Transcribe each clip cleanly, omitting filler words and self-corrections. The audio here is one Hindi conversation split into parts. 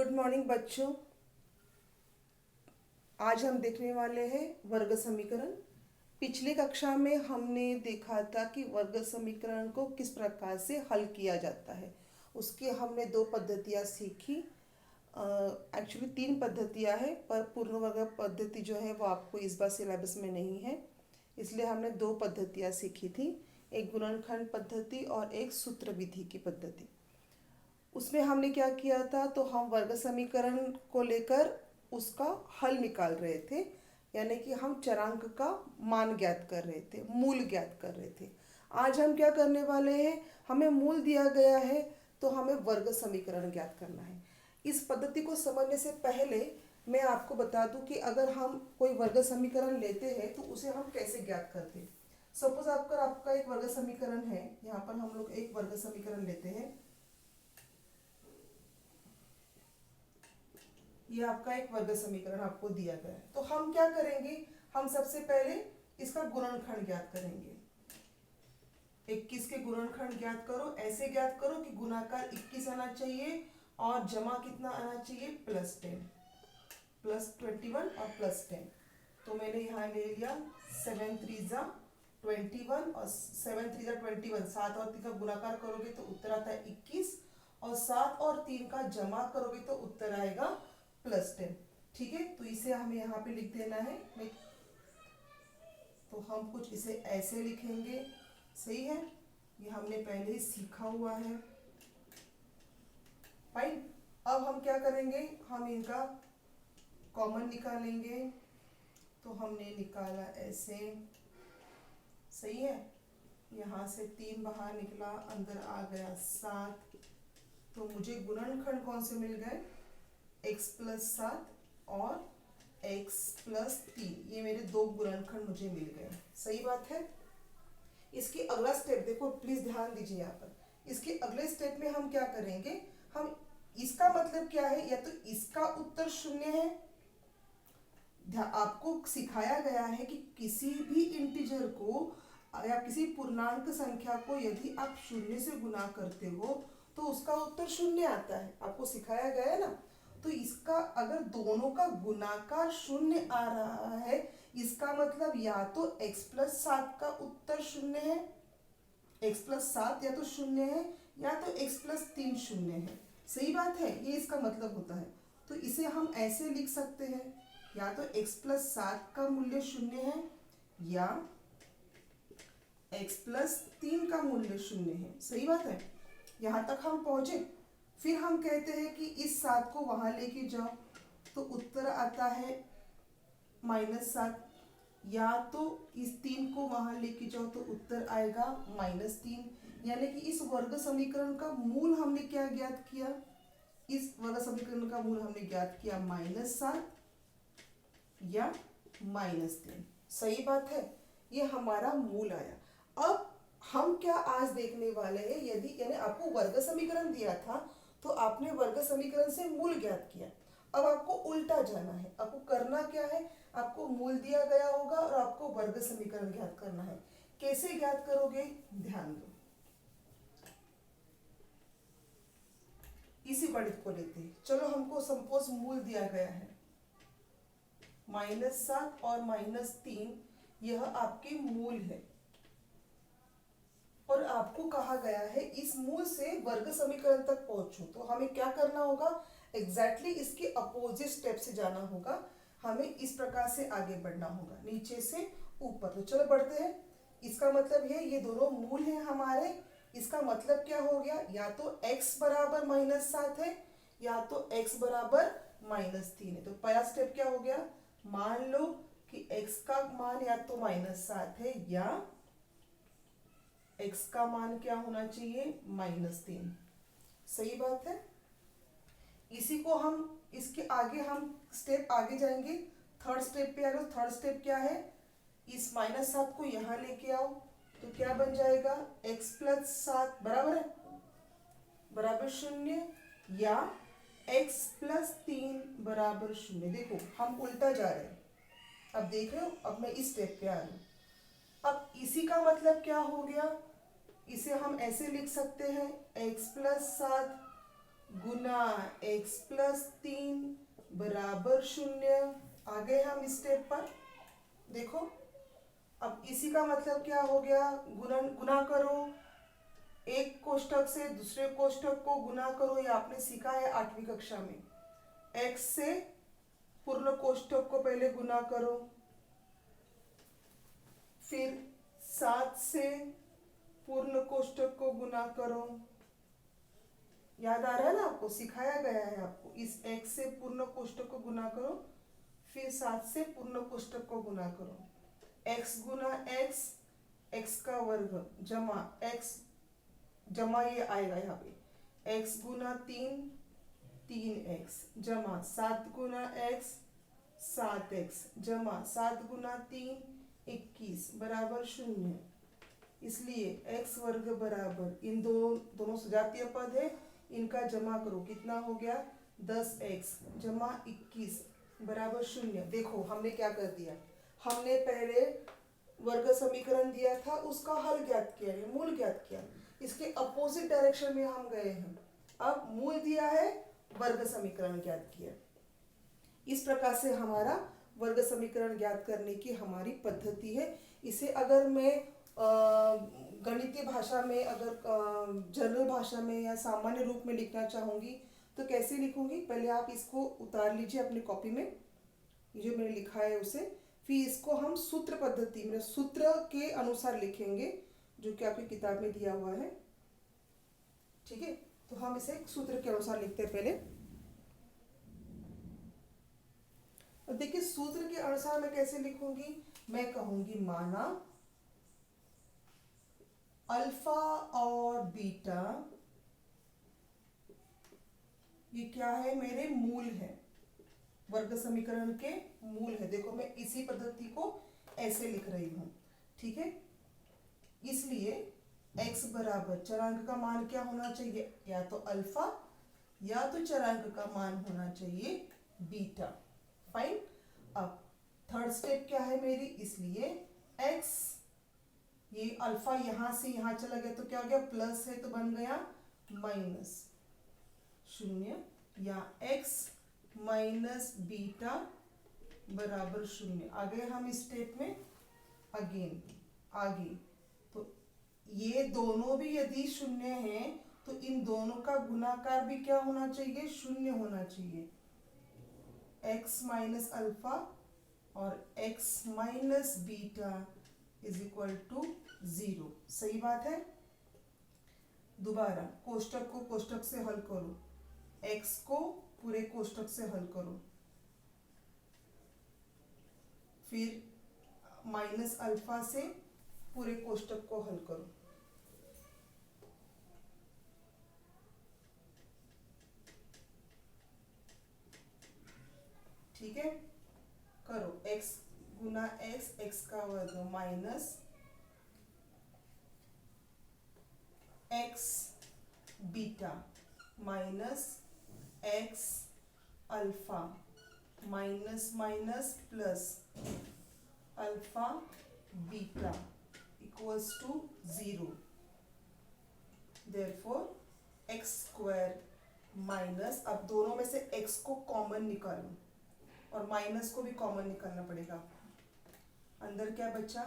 गुड मॉर्निंग बच्चों। आज हम देखने वाले हैं वर्ग समीकरण। पिछली कक्षा में हमने देखा था कि वर्ग समीकरण को किस प्रकार से हल किया जाता है। उसकी हमने दो पद्धतियाँ सीखी। एक्चुअली तीन पद्धतियाँ हैं, पर पूर्ण वर्ग पद्धति जो है वो आपको इस बार सिलेबस में नहीं है, इसलिए हमने दो पद्धतियाँ सीखी थी, एक गुणनखंड पद्धति और एक सूत्र विधि की पद्धति। उसमें हमने क्या किया था, तो हम वर्ग समीकरण को लेकर उसका हल निकाल रहे थे, यानी कि हम चरांक का मान ज्ञात कर रहे थे, मूल ज्ञात कर रहे थे। आज हम क्या करने वाले हैं, हमें मूल दिया गया है तो हमें वर्ग समीकरण ज्ञात करना है। इस पद्धति को समझने से पहले मैं आपको बता दूं कि अगर हम कोई वर्ग समीकरण लेते हैं तो उसे हम कैसे ज्ञात करते हैं। सपोज आपका एक वर्ग समीकरण है, यहाँ पर हम लोग एक वर्ग समीकरण लेते हैं। ये आपका एक वर्ग समीकरण आपको दिया गया है, तो हम क्या करेंगे, हम सबसे पहले इसका गुणनखंड ज्ञात करेंगे। 21 के गुणनखंड ज्ञात करो, ऐसे ज्ञात करो कि गुणाकार 21 आना चाहिए और जमा कितना आना चाहिए, +10, +21 और +10। तो मैंने यहाँ ले लिया 7 3 21 और 7 3 21, 7 और 3 का गुणाकार करोगे तो उत्तर आता है 21, और 7 और 3 का जमा करोगे तो उत्तर आएगा +10। ठीक है, तो इसे हमें यहाँ पे लिख देना है। तो हम कुछ इसे ऐसे लिखेंगे, सही है, ये हमने पहले ही सीखा हुआ है। फाइन, अब हम क्या करेंगे, हम इनका कॉमन निकालेंगे। तो हमने निकाला ऐसे, सही है, यहाँ से 3 बाहर निकला, अंदर आ गया 7। तो मुझे गुणनखंड कौन से मिल गए, x + 7 और x + 3, ये मेरे दो गुणनखंड मुझे मिल गए। सही बात है। इसकी अगला स्टेप देखो, प्लीज ध्यान दीजिए यहाँ पर। इसके अगले स्टेप में हम क्या करेंगे, हम इसका मतलब क्या है, या तो इसका उत्तर 0 है। आपको सिखाया गया है कि किसी भी इंटीजर को या किसी पूर्णांक संख्या को यदि आप 0 से गुणा करते हो तो उसका उत्तर 0 आता है, आपको सिखाया गया है ना। तो इसका अगर दोनों का गुणाकार 0 आ रहा है, इसका मतलब या तो x + 7 का उत्तर 0 है, x + 7 या तो 0 है, या तो x + 3 0 है। सही बात है, ये इसका मतलब होता है। तो इसे हम ऐसे लिख सकते हैं, या तो x + 7 का मूल्य 0 है या x + 3 का मूल्य 0 है। सही बात है, यहाँ तक हम पहुंचे। फिर हम कहते हैं कि इस 7 को वहां लेके जाओ तो उत्तर आता है -7, या तो इस 3 को वहां लेके जाओ तो उत्तर आएगा -3। यानी कि इस वर्ग समीकरण का मूल हमने क्या ज्ञात किया, इस वर्ग समीकरण का मूल हमने ज्ञात किया -7 या -3। सही बात है, ये हमारा मूल आया। अब हम क्या आज देखने वाले हैं, यदि यानी आपको वर्ग समीकरण दिया था तो आपने वर्ग समीकरण से मूल ज्ञात किया। अब आपको उल्टा जाना है, आपको करना क्या है, आपको मूल दिया गया होगा और आपको वर्ग समीकरण ज्ञात करना है। कैसे ज्ञात करोगे, ध्यान दो। इसी गणित को लेते हैं, चलो हमको सपोज मूल दिया गया है -7 और -3, यह आपके मूल है और आपको कहा गया है इस मूल से वर्ग समीकरण तक पहुंचो। तो हमें क्या करना होगा, एग्जैक्टली इसके अपोजिट स्टेप से जाना होगा। हमें इस प्रकार से आगे बढ़ना होगा, नीचे से ऊपर। तो चलो बढ़ते हैं। इसका मतलब ये दोनों मूल हैं हमारे। इसका मतलब क्या हो गया, या तो x = -7 है या तो x = -3 है। तो पहला स्टेप क्या हो गया, मान लो कि x का मान या तो -7 है या x का मान क्या होना चाहिए, -3। सही बात है। इसी को हम इसके आगे हम स्टेप आगे जाएंगे, थर्ड स्टेप पे आ रहे हो। थर्ड स्टेप क्या है, इस -7 को यहाँ लेके आओ तो क्या बन जाएगा, x + 7 बराबर है बराबर 0 या x + 3 बराबर 0। देखो हम उल्टा जा रहे हैं, अब देख रहे हो, अब मैं इस स्टेप पे आ रही हूँ। अब इसी का मतलब क्या हो गया, इसे हम ऐसे लिख सकते हैं x + 7 गुना x प्लस 3 बराबर 0। आ गए हम स्टेप पर। देखो अब इसी का मतलब क्या हो गया, गुना करो, एक कोष्ठक से दूसरे कोष्ठक को गुना करो, ये आपने सीखा है 8वीं कक्षा में। x से पूर्ण कोष्ठक को पहले गुना करो, फिर 7 से पूर्ण कोष्ठक को गुना करो। याद आ रहा है ना आपको, सिखाया गया है आपको। इस x से पूर्ण कोष्ठक को गुना करो, फिर 7 से पूर्ण कोष्ठक को गुना करो। x गुना x, x का वर्ग जमा x, जमा ये आएगा यहाँ पे x गुना 3, 3x जमा 7 गुना x, 7x जमा 7 गुना 3, 21 बराबर 0। इसलिए x वर्ग बराबर इन दोनों सजातीय पद है, इनका जमा करो, कितना हो गया 10x जमा 21 बराबर 0। देखो हमने क्या कर दिया, हमने पहले वर्ग समीकरण दिया था, उसका हल ज्ञात किया है, मूल ज्ञात किया, इसके अपोजिट डायरेक्शन में हम गए हैं। अब मूल दिया है, वर्ग समीकरण ज्ञात किया। इस प्रकार से हमारा वर्ग समीकरण ज्ञात करने की हमारी पद्धति है। इसे अगर मैं गणितीय भाषा में, अगर जनरल भाषा में या सामान्य रूप में लिखना चाहूँगी तो कैसे लिखूंगी, पहले आप इसको उतार लीजिए अपनी कॉपी में, ये जो मैंने लिखा है उसे, फिर इसको हम सूत्र पद्धति में सूत्र के अनुसार लिखेंगे, जो कि आपकी किताब में दिया हुआ है। ठीक है, तो हम इसे सूत्र के अनुसार लिखते हैं पहले। और देखिए सूत्र के अनुसार मैं कैसे लिखूंगी, मैं कहूंगी माना अल्फा और बीटा ये क्या है, मेरे मूल है, वर्ग समीकरण के मूल है। देखो मैं इसी पद्धति को ऐसे लिख रही हूं। ठीक है, इसलिए x बराबर चरांक का मान क्या होना चाहिए, या तो अल्फा या तो चरांक का मान होना चाहिए बीटा। फाइन। अब थर्ड स्टेप क्या है मेरी, इसलिए x, ये अल्फा यहां से यहां चला गया तो क्या हो गया, प्लस है तो बन गया माइनस 0, या x माइनस बीटा बराबर 0। आ गए हम इस स्टेप में। अगेन आगे, तो ये दोनों भी यदि 0 हैं तो इन दोनों का गुणाकार भी क्या होना चाहिए, 0 होना चाहिए। x माइनस अल्फा और x minus beta is equal to 0। सही बात है। दोबारा कोष्ठक को कोष्ठक से हल करो, x को पूरे कोष्ठक से हल करो, फिर माइनस अल्फा से पूरे कोष्ठक को हल करो। ठीक है, करो x गुना x, x का वर्ग minus x beta minus x alpha minus minus plus alpha beta equals to 0। Therefore x square minus, अब दोनों में से x को कॉमन निकालो और माइनस को भी कॉमन निकालना पड़ेगा। अंदर क्या बचा,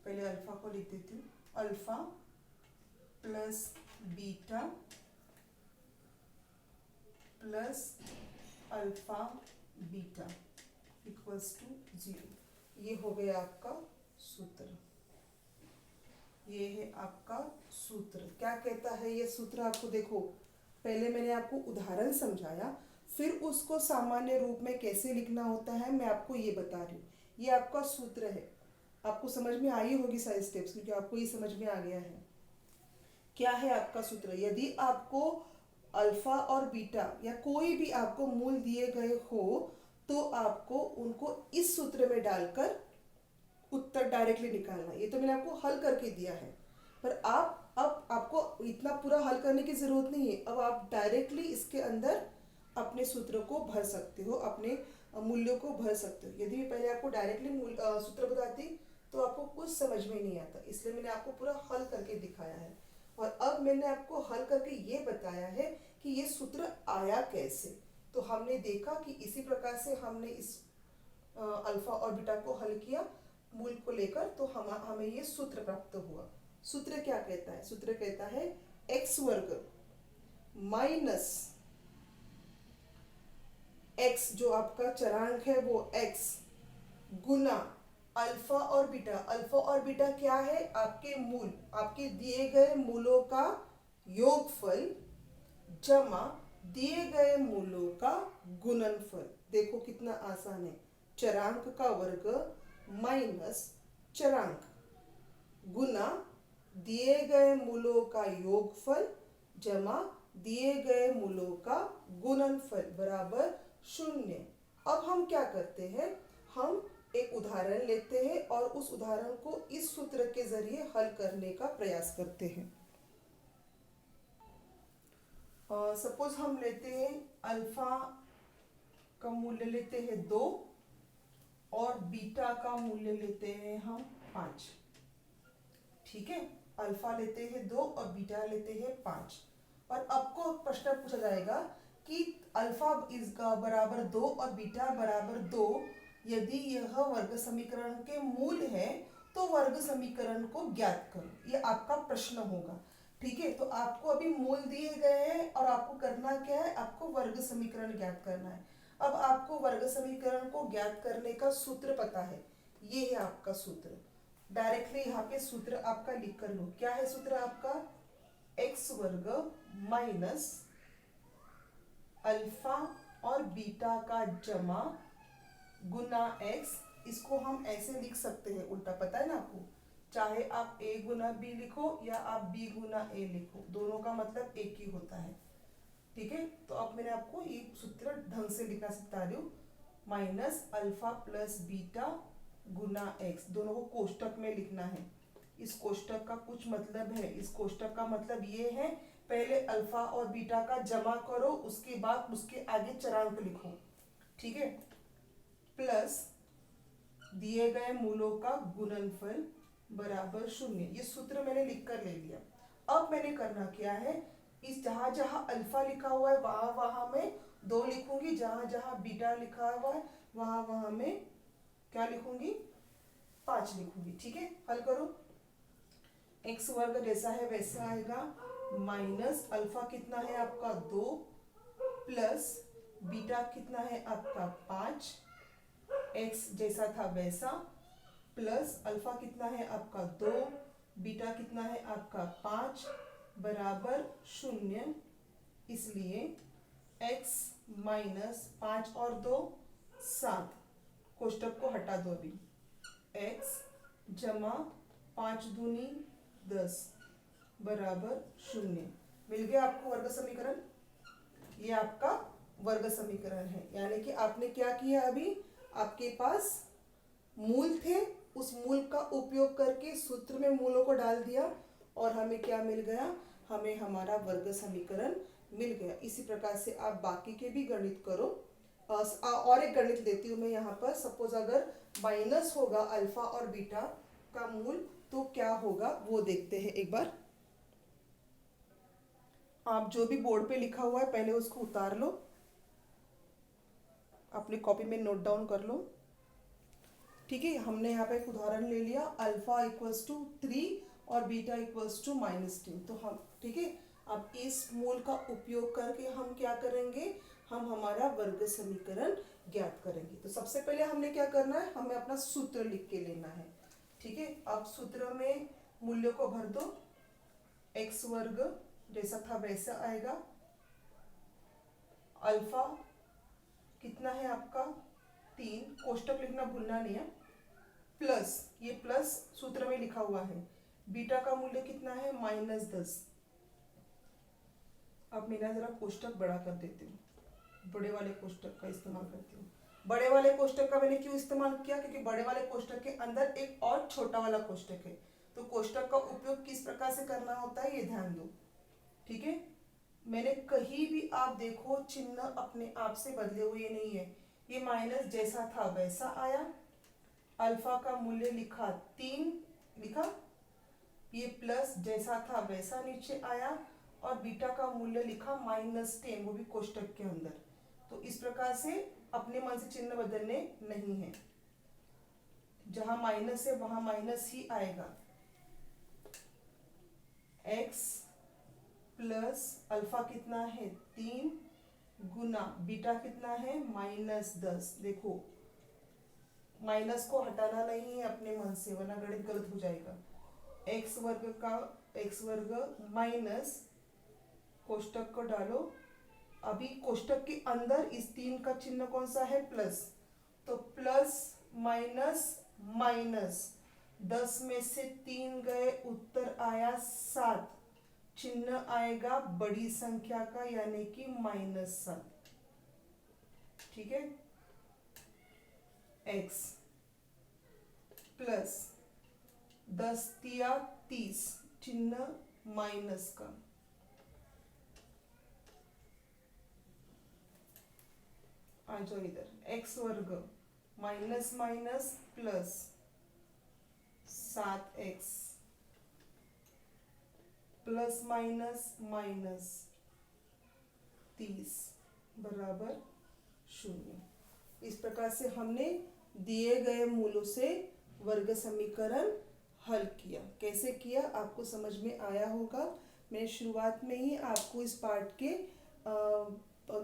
पहले अल्फा को लिख देती हूँ, alpha plus beta plus alpha beta equals to 0। ये हो गया आपका सूत्र, ये है आपका सूत्र। क्या कहता है ये सूत्र, आपको देखो पहले मैंने आपको उदाहरण समझाया, फिर उसको सामान्य रूप में कैसे लिखना होता है मैं आपको ये बता रही हूँ। ये आपका सूत्र है, आपको समझ में आई होगी सारे स्टेप्स, क्योंकि आपको ये समझ में आ गया है। क्या है आपका सूत्र, यदि आपको अल्फा और बीटा या कोई भी आपको मूल दिए गए हो तो आपको उनको इस सूत्र में डालकर उत्तर डायरेक्टली निकालना। ये तो मैंने आपको हल करके दिया है, पर अब आपको इतना पूरा हल करने की जरूरत नहीं है। अब आप डायरेक्टली इसके अंदर अपने सूत्र को भर सकते हो, अपने मूल्यों को भर सकते हो। यदि मैं पहले आपको डायरेक्टली सूत्र बताती तो आपको कुछ समझ में नहीं आता, इसलिए मैंने आपको पूरा हल करके दिखाया है। और अब मैंने आपको हल करके ये बताया है कि ये सूत्र आया कैसे। तो हमने देखा कि इसी प्रकार से हमने इस अल्फा और बीटा को हल किया मूल को लेकर, तो हमें ये सूत्र प्राप्त हुआ। सूत्र क्या कहता है? सूत्र कहता है एक्स वर्ग माइनस एक्स, जो आपका चरांक है वो एक्स, गुना अल्फा और बीटा। अल्फा और बीटा क्या है? आपके मूल, आपके दिए गए मूलों का योगफल जमा दिए गए मूलों का गुणनफल। देखो कितना आसान है। चरांक का वर्ग माइनस चरांक गुना दिए गए मूलों का योगफल जमा दिए गए मूलों का गुणनफल बराबर 0। अब हम क्या करते हैं? हम एक उदाहरण लेते हैं और उस उदाहरण को इस सूत्र के जरिए हल करने का प्रयास करते हैं। सपोज हम लेते हैं अल्फा का मूल्य लेते हैं 2 और बीटा का मूल्य लेते हैं हम 5। ठीक है, अल्फा लेते हैं 2 और बीटा लेते हैं 5। और आपको प्रश्न पूछा जाएगा कि अल्फा इसका बराबर 2 और बीटा बराबर 2 यदि यह वर्ग समीकरण के मूल है तो वर्ग समीकरण को ज्ञात करो। ये आपका प्रश्न होगा। ठीक है, तो आपको अभी मूल दिए गए हैं और आपको करना क्या है? आपको वर्ग समीकरण ज्ञात करना है। अब आपको वर्ग समीकरण को ज्ञात करने का सूत्र पता है, ये है आपका सूत्र। डायरेक्टली यहाँ पे सूत्र आपका लिख कर लो। क्या है सूत्र आपका? एक्स वर्ग माइनस अल्फा और बीटा का जमा गुना एक्स। इसको हम ऐसे लिख सकते हैं उल्टा, पता है ना आपको। चाहे आप a गुना b लिखो या आप b गुना a लिखो, दोनों का मतलब एक ही होता है। ठीक है, तो अब मैंने आपको ये सूत्र ढंग से लिखना सिखा रही हूँ। माइनस अल्फा प्लस बीटा गुना एक्स, दोनों को कोष्टक में लिखना है। इस कोष्टक का कुछ मतलब है। इस कोष्टक का मतलब ये है, पहले अल्फा और बीटा का जमा करो, उसके बाद उसके आगे चरांक लिखो। ठीक है, प्लस दिए गए मूलों का गुणनफल बराबर 0। ये सूत्र मैंने लिख कर ले लिया। अब मैंने करना क्या है? इस जहां जहां अल्फा लिखा हुआ है वहां वहां मैं 2 लिखूंगी, जहां जहां बीटा लिखा हुआ है वहां वहां मैं क्या लिखूंगी? 5 लिखूंगी। ठीक है, हल करो। एक्स वर्ग जैसा है वैसा आएगा, माइनस अल्फा कितना है आपका 2 प्लस बीटा कितना है आपका 5, एक्स जैसा था वैसा, प्लस अल्फा कितना है आपका 2, बीटा कितना है आपका 5 बराबर 0। इसलिए x माइनस 5 और 2 7, कोष्टक को हटा दो अभी। x जमा 5 दूनी 10 बराबर 0। मिल गया आपको वर्ग समीकरण। ये आपका वर्ग समीकरण है। यानी कि आपने क्या किया? अभी आपके पास मूल थे, उस मूल का उपयोग करके सूत्र में मूलों को डाल दिया और हमें क्या मिल गया? हमें हमारा वर्ग समीकरण मिल गया। इसी प्रकार से आप बाकी के भी गणित करो। और एक गणित देती हूँ मैं यहाँ पर। सपोज अगर माइनस होगा अल्फा और बीटा का मूल तो क्या होगा वो देखते हैं एक बार। आप जो भी बोर्ड पे लिखा हुआ है पहले उसको उतार लो, अपनी कॉपी में नोट डाउन कर लो। ठीक है, हमने यहाँ पे एक उदाहरण ले लिया, अल्फा इक्वल्स टू 3 और बीटा इक्वल्स टू -3। तो हम ठीक है, अब इस मूल का उपयोग करके हम क्या करेंगे? हम हमारा वर्ग समीकरण ज्ञात करेंगे। तो सबसे पहले हमने क्या करना है? हमें अपना सूत्र लिख के लेना है। ठीक है, अब सूत्र में मूल्यों को भर दो। एक्स वर्ग जैसा था वैसा आएगा, अल्फा कितना है आपका 3, कोष्टक लिखना भूलना नहीं है, प्लस ये प्लस सूत्र में लिखा हुआ है, बीटा का मूल्य कितना है -10। अब मेरा जरा कोष्टक बड़ा कर देती हूँ, बड़े वाले कोष्टक का इस्तेमाल करती हूँ। बड़े वाले कोष्टक का मैंने क्यों इस्तेमाल किया? क्योंकि बड़े वाले कोष्टक के अंदर एक और छोटा वाला कोष्टक है, तो कोष्टक का उपयोग किस प्रकार से करना होता है ये ध्यान दो। ठीक है, मैंने कहीं भी आप देखो चिन्ह अपने आप से बदले हुए नहीं है, ये माइनस जैसा था वैसा आया। अल्फा का मूल्य लिखा 3 लिखा, ये प्लस जैसा था वैसा नीचे आया और बीटा का मूल्य लिखा -10, वो भी कोष्टक के अंदर। तो इस प्रकार से अपने मन से चिन्ह बदलने नहीं है, जहां माइनस है वहां माइनस ही आएगा। x प्लस अल्फा कितना है 3 गुना बीटा कितना है -10। देखो माइनस को हटाना नहीं है अपने मन से, वरना गणित गलत हो जाएगा। x वर्ग का x वर्ग माइनस कोष्टक को डालो। अभी कोष्टक के अंदर इस 3 का चिन्ह कौन सा है प्लस, तो प्लस माइनस माइनस 10 में से 3 गए, उत्तर आया 7। चिन्ह आएगा बड़ी संख्या का यानी कि -7। ठीक है, x प्लस 10 तिया 30, चिन्ह माइनस का। आ जाओ इधर, x वर्ग minus minus plus 7x plus minus minus 30 बराबर 0। इस प्रकार से हमने दिए गए मूलों से वर्ग समीकरण हल किया। कैसे किया आपको समझ में आया होगा। मैं शुरुआत में ही आपको इस पार्ट के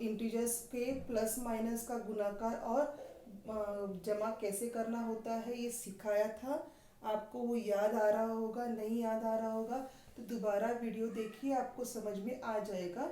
इंटीजर्स के प्लस माइनस का गुणाकार और जमा कैसे करना होता है ये सिखाया था। आपको वो याद आ रहा होगा, नहीं याद आ रहा होगा तो दोबारा वीडियो देखिए, आपको समझ में आ जाएगा।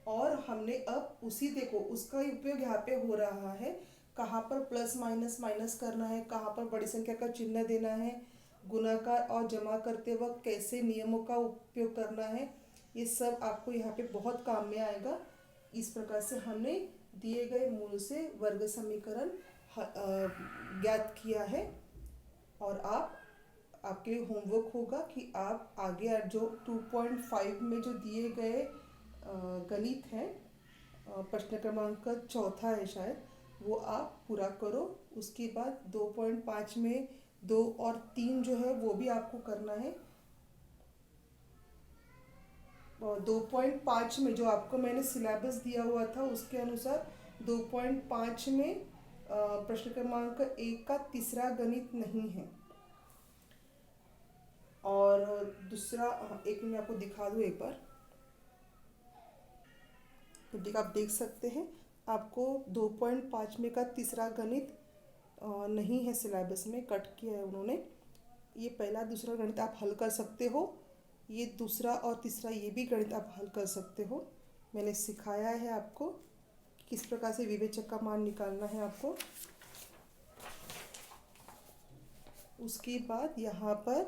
और हमने अब उसी देखो उसका उपयोग यहाँ पे हो रहा है, कहाँ पर प्लस माइनस माइनस करना है, कहाँ पर बड़ी संख्या का चिन्ह देना है, गुणाकार और जमा करते वक्त कैसे नियमों का उपयोग करना है, ये सब आपको यहाँ पे बहुत काम में आएगा। इस प्रकार से हमने दिए गए मूल से वर्ग समीकरण ज्ञात किया है। और आपके होमवर्क होगा कि आप आगे जो 2.5 में जो दिए गए गणित हैं, प्रश्न क्रमांक 4 है शायद, वो आप पूरा करो। उसके बाद 2.5 में 2 और 3 जो है वो भी आपको करना है। 2.5 में जो आपको मैंने सिलेबस दिया हुआ था उसके अनुसार 2.5 में प्रश्न क्रमांक 1 का तीसरा गणित नहीं है। और दूसरा एक मैं आपको दिखा दूँ एक बार, तो आप देख सकते हैं आपको 2.5 में का तीसरा गणित नहीं है सिलेबस में, कट किया है उन्होंने। ये पहला दूसरा गणित आप हल कर सकते हो, ये दूसरा और तीसरा ये भी गणित आप हल कर सकते हो। मैंने सिखाया है आपको किस प्रकार से विवेचक का मान निकालना है आपको। उसके बाद यहाँ पर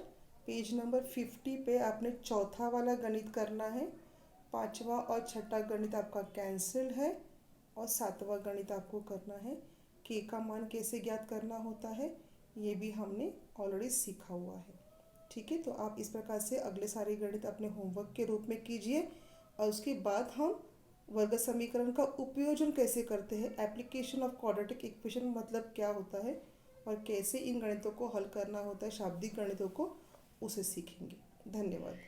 पेज नंबर 50 पे आपने चौथा वाला गणित करना है। पांचवा और छठा गणित आपका कैंसिल है और सातवां गणित आपको करना है। के का मान कैसे ज्ञात करना होता है ये भी हमने ऑलरेडी सीखा हुआ है। ठीक है, तो आप इस प्रकार से अगले सारे गणित अपने होमवर्क के रूप में कीजिए। और उसके बाद हम वर्ग समीकरण का उपयोजन कैसे करते हैं, एप्लीकेशन ऑफ क्वाड्रेटिक इक्वेशन मतलब क्या होता है और कैसे इन गणितों को हल करना होता है, शाब्दिक गणितों को, उसे सीखेंगे। धन्यवाद।